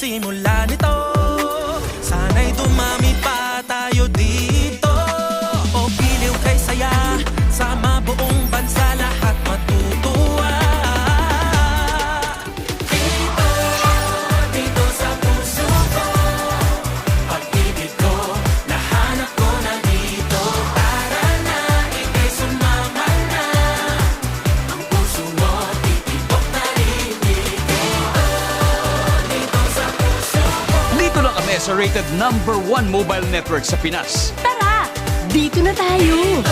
simula nito. Sana'y dumami pa tayo dito. O giliw kay saya, sama buong bansa, lahat matutuwa. Dito, dito sa puso ko, pag-ibig ko, nahanap ko na dito. Tara na, ika'y sumama na, ang puso mo titibok na rin. Dito sa puso ko. Dito lang kami sa rated #1 mobile network sa Pinas. Tara, dito na tayo!